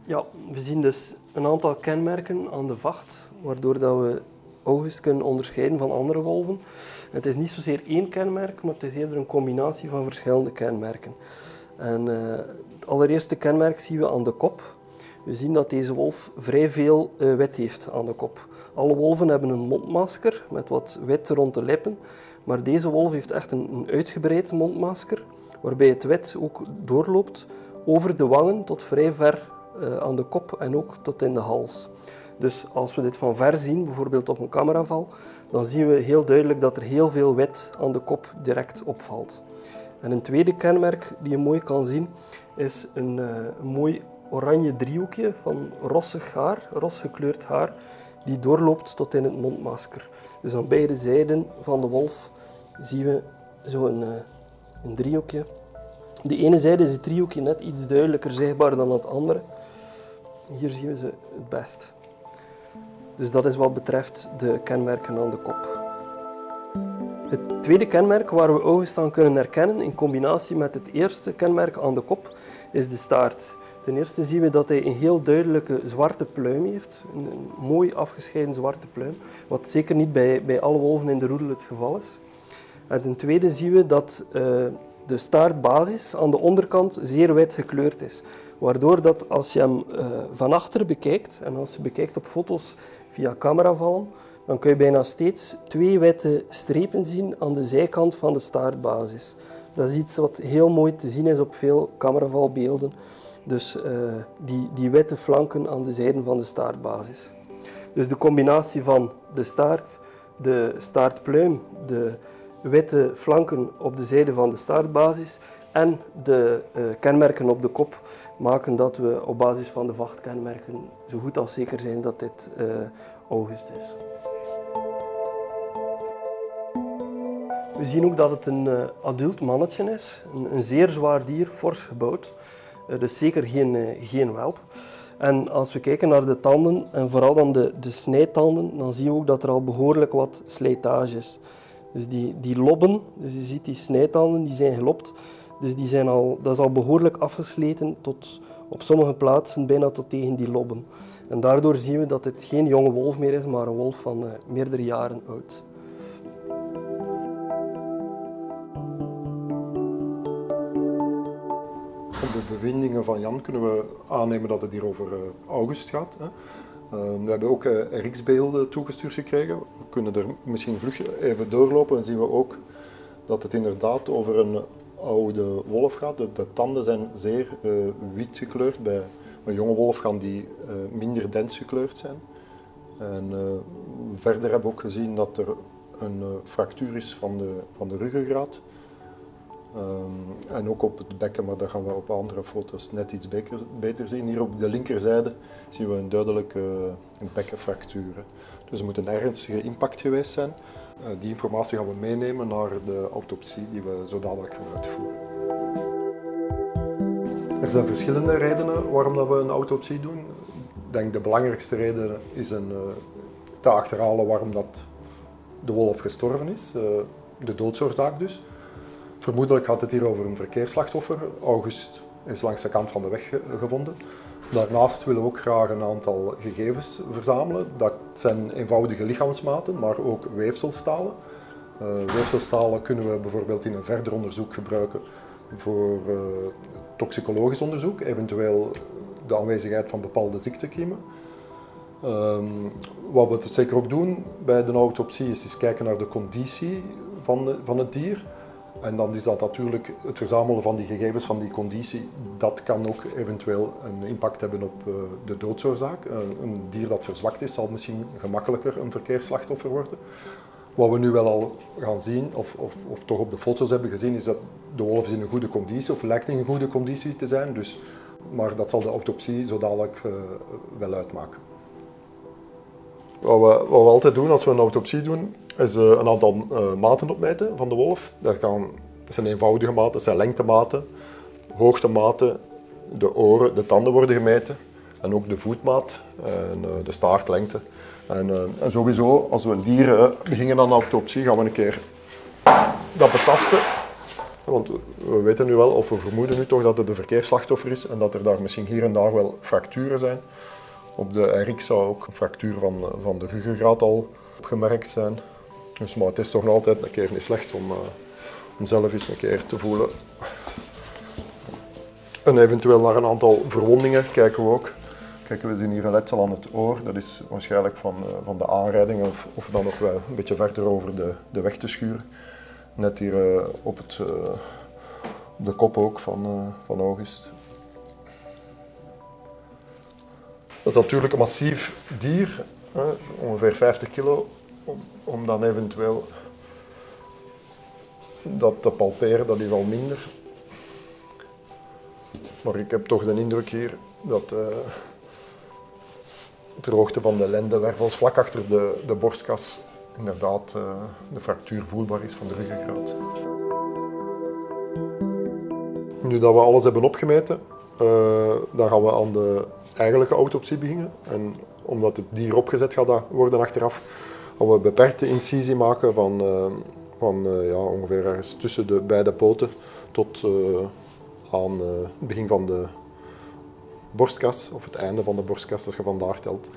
Ja, we zien dus een aantal kenmerken aan de vacht, waardoor dat we August kunnen onderscheiden van andere wolven. Het is niet zozeer één kenmerk, maar het is eerder een combinatie van verschillende kenmerken. En het allereerste kenmerk zien we aan de kop. We zien dat deze wolf vrij veel wit heeft aan de kop. Alle wolven hebben een mondmasker met wat wit rond de lippen, maar deze wolf heeft echt een uitgebreid mondmasker, waarbij het wit ook doorloopt over de wangen tot vrij ver aan de kop en ook tot in de hals. Dus als we dit van ver zien, bijvoorbeeld op een cameraval, dan zien we heel duidelijk dat er heel veel wit aan de kop direct opvalt. En een tweede kenmerk die je mooi kan zien, is een mooi oranje driehoekje van rossig haar, ros gekleurd haar, die doorloopt tot in het mondmasker. Dus aan beide zijden van de wolf zien we zo een driehoekje. De ene zijde is het driehoekje net iets duidelijker zichtbaar dan het andere. Hier zien we ze het best. Dus dat is wat betreft de kenmerken aan de kop. Het tweede kenmerk waar we August aan kunnen herkennen, in combinatie met het eerste kenmerk aan de kop, is de staart. Ten eerste zien we dat hij een heel duidelijke zwarte pluim heeft, een mooi afgescheiden zwarte pluim, wat zeker niet bij alle wolven in de roedel het geval is. En ten tweede zien we dat de staartbasis aan de onderkant zeer wit gekleurd is, waardoor dat als je hem van achter bekijkt, en als je bekijkt op foto's via cameravallen, dan kun je bijna steeds twee witte strepen zien aan de zijkant van de staartbasis. Dat is iets wat heel mooi te zien is op veel cameravalbeelden. Dus die witte flanken aan de zijden van de staartbasis. Dus de combinatie van de staart, de staartpluim, de witte flanken op de zijde van de staartbasis en de kenmerken op de kop maken dat we op basis van de vachtkenmerken zo goed als zeker zijn dat dit August is. We zien ook dat het een adult mannetje is, een zeer zwaar dier, fors gebouwd. Dus zeker geen welp. En als we kijken naar de tanden, en vooral dan de snijtanden, dan zien we ook dat er al behoorlijk wat slijtage is. Dus die lobben, dus je ziet die snijtanden, die zijn gelopt. Dus dat is al behoorlijk afgesleten tot op sommige plaatsen bijna tot tegen die lobben. En daardoor zien we dat het geen jonge wolf meer is, maar een wolf van meerdere jaren oud. Op de bevindingen van Jan kunnen we aannemen dat het hier over August gaat. We hebben ook RX-beelden toegestuurd gekregen. We kunnen er misschien vlug even doorlopen en zien we ook dat het inderdaad over een oude wolf gaat. De tanden zijn zeer wit gekleurd. Bij een jonge wolf gaan die minder dens gekleurd zijn. En verder hebben we ook gezien dat er een fractuur is van de ruggengraat. En ook op het bekken, maar dat gaan we op andere foto's net iets beter zien. Hier op de linkerzijde zien we een duidelijke bekkenfractuur. Dus er moet een ernstige impact geweest zijn. Die informatie gaan we meenemen naar de autopsie die we zo dadelijk gaan uitvoeren. Er zijn verschillende redenen waarom we een autopsie doen. Ik denk de belangrijkste reden is te achterhalen waarom dat de wolf gestorven is, de doodsoorzaak dus. Vermoedelijk gaat het hier over een verkeersslachtoffer. August is langs de kant van de weg gevonden. Daarnaast willen we ook graag een aantal gegevens verzamelen. Dat zijn eenvoudige lichaamsmaten, maar ook weefselstalen. Weefselstalen kunnen we bijvoorbeeld in een verder onderzoek gebruiken voor toxicologisch onderzoek, eventueel de aanwezigheid van bepaalde ziektekiemen. Wat we zeker ook doen bij de autopsie is kijken naar de conditie van het dier. En dan is dat natuurlijk het verzamelen van die gegevens van die conditie, dat kan ook eventueel een impact hebben op de doodsoorzaak. Een dier dat verzwakt is, zal misschien gemakkelijker een verkeersslachtoffer worden. Wat we nu wel al gaan zien, of toch op de foto's hebben gezien, is dat de wolf is in een goede conditie, of lijkt in een goede conditie te zijn. Dus, maar dat zal de autopsie zo dadelijk wel uitmaken. Wat we altijd doen als we een autopsie doen, is een aantal maten opmeten van de wolf. Dat zijn eenvoudige maten, dat zijn lengtematen, hoogtematen, de oren, de tanden worden gemeten en ook de voetmaat en de staartlengte. En sowieso, als we een dier beginnen aan de autopsie, gaan we een keer dat betasten. Want we weten nu wel, of we vermoeden nu toch, dat het een verkeersslachtoffer is en dat er daar misschien hier en daar wel fracturen zijn. Op de RX zou ook een fractuur van de ruggengraat al opgemerkt zijn. Dus, maar het is toch nog altijd een keer niet slecht om zelf eens een keer te voelen. En eventueel naar een aantal verwondingen kijken we ook. Kijk, we zien hier een letsel aan het oor. Dat is waarschijnlijk van de aanrijding of dan nog wel een beetje verder over de weg te schuren. Net hier op de kop ook van August. Dat is natuurlijk een massief dier, ongeveer 50 kilo, om dan eventueel dat te palperen, dat is al minder. Maar ik heb toch de indruk hier dat ter hoogte van de lendenwervels, vlak achter de borstkas, inderdaad de fractuur voelbaar is van de ruggengraat. Nu dat we alles hebben opgemeten, dan gaan we aan de eigenlijke autopsie beginnen. En omdat het dier opgezet gaat worden achteraf, gaan we een beperkte incisie maken van ongeveer ergens tussen de beide poten tot aan het begin van de borstkas, of het einde van de borstkas als je vandaag telt.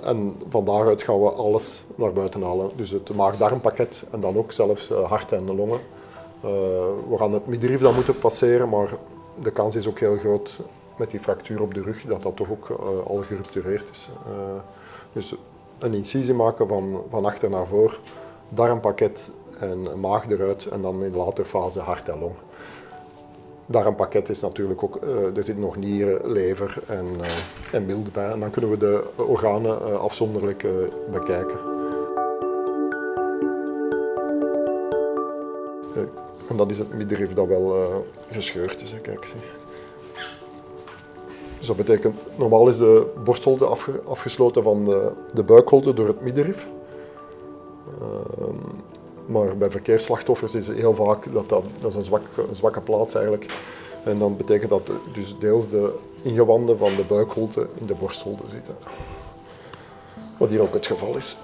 En van daaruit gaan we alles naar buiten halen. Dus het maag-darmpakket en dan ook zelfs hart en longen. We gaan het middenrif dan moeten passeren, maar de kans is ook heel groot met die fractuur op de rug dat dat toch ook al geruptureerd is. Dus een incisie maken van achter naar voor, darmpakket en maag eruit en dan in de later fase hart en long. Darmpakket is natuurlijk ook, er zit nog nieren, lever en mild bij en dan kunnen we de organen afzonderlijk bekijken. En dat is het middenrif dat wel gescheurd is, kijk. Dus dat betekent, normaal is de borstholte afgesloten van de buikholte door het middenrif. Maar bij verkeersslachtoffers is het heel vaak dat is een zwakke plaats eigenlijk. En dan betekent dat dus deels de ingewanden van de buikholte in de borstholte zitten. Wat hier ook het geval is.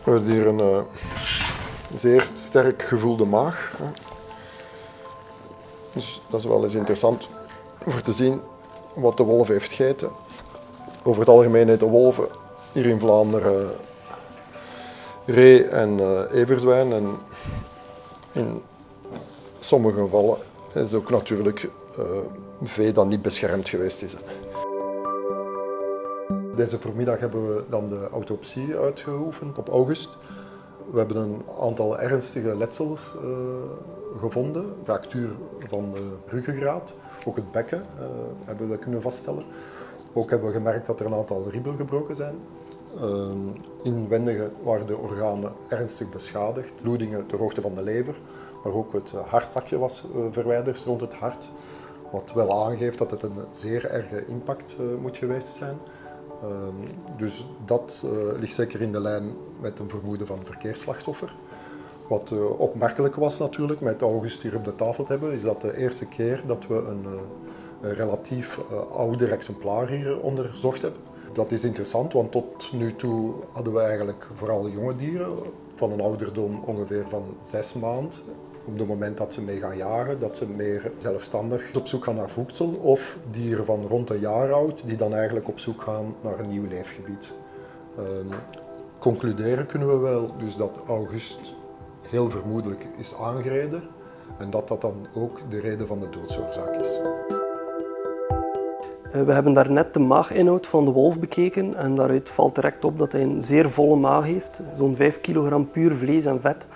We hebben hier een zeer sterk gevoelde maag. Dus dat is wel eens interessant voor te zien wat de wolf heeft gegeten. Over het algemeen eten wolven hier in Vlaanderen ree en everzwijn. En in sommige gevallen is het ook natuurlijk vee dat niet beschermd geweest is. Deze voormiddag hebben we dan de autopsie uitgeoefend op August. We hebben een aantal ernstige letsels gevonden, fractuur van de ruggengraat, ook het bekken hebben we kunnen vaststellen. Ook hebben we gemerkt dat er een aantal ribben gebroken zijn. Inwendig waren de organen ernstig beschadigd, bloedingen ter hoogte van de lever, maar ook het hartzakje was verwijderd rond het hart, wat wel aangeeft dat het een zeer erge impact moet geweest zijn. Dus dat ligt zeker in de lijn met een vermoeden van een verkeersslachtoffer. Wat opmerkelijk was natuurlijk, met August hier op de tafel te hebben, is dat de eerste keer dat we een relatief ouder exemplaar hier onderzocht hebben. Dat is interessant, want tot nu toe hadden we eigenlijk vooral jonge dieren van een ouderdom ongeveer van 6 maanden. Op het moment dat ze mee gaan jagen, dat ze meer zelfstandig op zoek gaan naar voedsel. Of dieren van rond een jaar oud, die dan eigenlijk op zoek gaan naar een nieuw leefgebied. Concluderen kunnen we wel dus dat August heel vermoedelijk is aangereden. En dat dat dan ook de reden van de doodsoorzaak is. We hebben daarnet de maaginhoud van de wolf bekeken en daaruit valt direct op dat hij een zeer volle maag heeft. Zo'n 5 kilogram puur vlees en vet.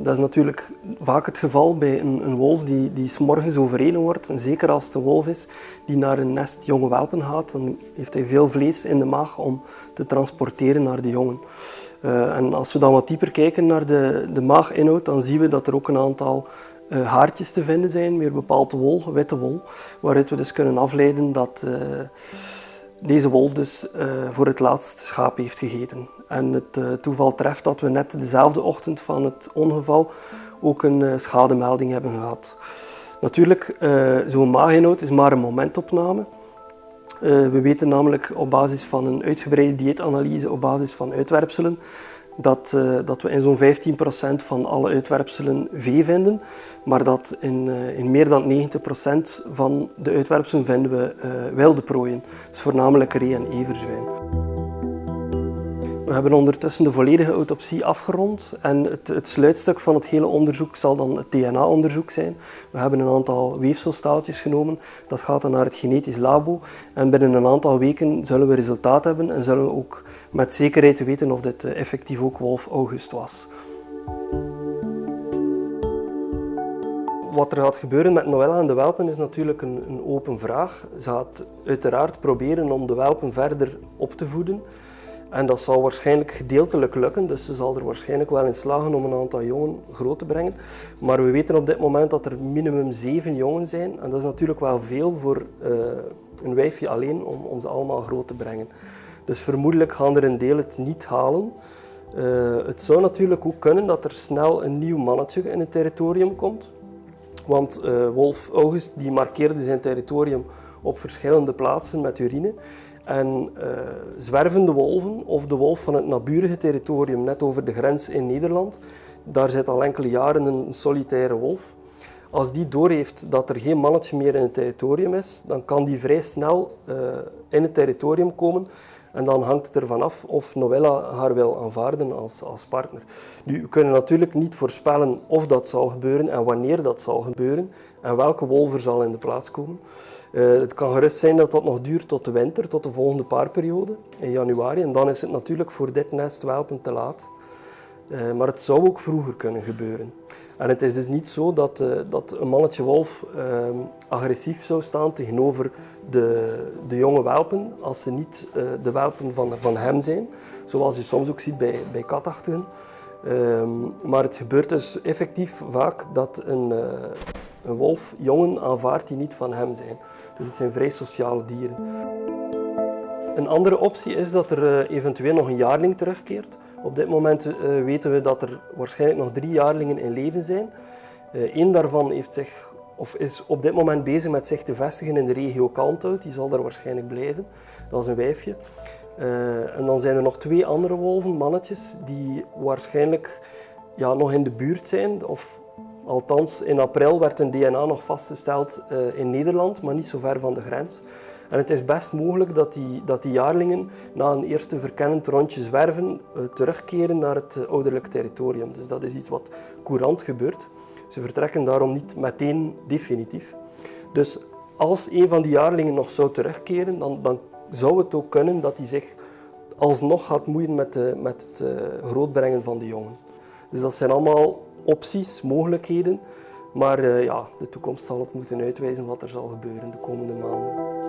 Dat is natuurlijk vaak het geval bij een wolf die 's morgens overreden wordt. En zeker als het een wolf is die naar een nest jonge welpen gaat, dan heeft hij veel vlees in de maag om te transporteren naar de jongen. En als we dan wat dieper kijken naar de maaginhoud, dan zien we dat er ook een aantal haartjes te vinden zijn, meer bepaald wol, witte wol, waaruit we dus kunnen afleiden dat deze wolf dus voor het laatst schaap heeft gegeten. En het toeval treft dat we net dezelfde ochtend van het ongeval ook een schademelding hebben gehad. Natuurlijk, zo'n maaginhoud is maar een momentopname. We weten namelijk op basis van een uitgebreide dieetanalyse, op basis van uitwerpselen, dat we in zo'n 15% van alle uitwerpselen vee vinden, maar dat in meer dan 90% van de uitwerpselen vinden we wilde prooien, dus voornamelijk ree en everzwijn. We hebben ondertussen de volledige autopsie afgerond en het sluitstuk van het hele onderzoek zal dan het DNA-onderzoek zijn. We hebben een aantal weefselstaaltjes genomen, dat gaat dan naar het genetisch labo en binnen een aantal weken zullen we resultaat hebben en zullen we ook met zekerheid weten of dit effectief ook wolf August was. Wat er gaat gebeuren met Noëlla en de welpen is natuurlijk een open vraag. Ze gaat uiteraard proberen om de welpen verder op te voeden. En dat zal waarschijnlijk gedeeltelijk lukken, dus ze zal er waarschijnlijk wel in slagen om een aantal jongen groot te brengen. Maar we weten op dit moment dat er minimum 7 jongen zijn. En dat is natuurlijk wel veel voor een wijfje alleen om ze allemaal groot te brengen. Dus vermoedelijk gaan er een deel het niet halen. Het zou natuurlijk ook kunnen dat er snel een nieuw mannetje in het territorium komt. Want wolf August die markeerde zijn territorium op verschillende plaatsen met urine. En zwervende wolven, of de wolf van het naburige territorium net over de grens in Nederland, daar zit al enkele jaren een solitaire wolf. Als die doorheeft dat er geen mannetje meer in het territorium is, dan kan die vrij snel in het territorium komen. En dan hangt het ervan af of Noëlla haar wil aanvaarden als partner. Nu, we kunnen natuurlijk niet voorspellen of dat zal gebeuren en wanneer dat zal gebeuren en welke wolf er zal in de plaats komen. Het kan gerust zijn dat dat nog duurt tot de winter, tot de volgende paarperiode in januari. En dan is het natuurlijk voor dit nest welpen te laat. Maar het zou ook vroeger kunnen gebeuren. En het is dus niet zo dat een mannetje wolf agressief zou staan tegenover de jonge welpen als ze niet de welpen van hem zijn. Zoals je soms ook ziet bij katachtigen. Maar het gebeurt dus effectief vaak dat een wolf jongen aanvaardt die niet van hem zijn. Dus het zijn vrij sociale dieren. Een andere optie is dat er eventueel nog een jaarling terugkeert. Op dit moment weten we dat er waarschijnlijk nog 3 jaarlingen in leven zijn. Eén daarvan is op dit moment bezig met zich te vestigen in de regio Kalmthout. Die zal daar waarschijnlijk blijven. Dat is een wijfje. En dan zijn er nog 2 andere wolven, mannetjes, die waarschijnlijk nog in de buurt zijn. Of althans, in april werd een DNA nog vastgesteld in Nederland, maar niet zo ver van de grens. En het is best mogelijk dat die jaarlingen na een eerste verkennend rondje zwerven terugkeren naar het ouderlijk territorium. Dus dat is iets wat courant gebeurt. Ze vertrekken daarom niet meteen definitief. Dus als een van die jaarlingen nog zou terugkeren, dan zou het ook kunnen dat hij zich alsnog gaat moeien met het grootbrengen van de jongen. Dus dat zijn allemaal opties, mogelijkheden. Maar de toekomst zal het moeten uitwijzen wat er zal gebeuren de komende maanden.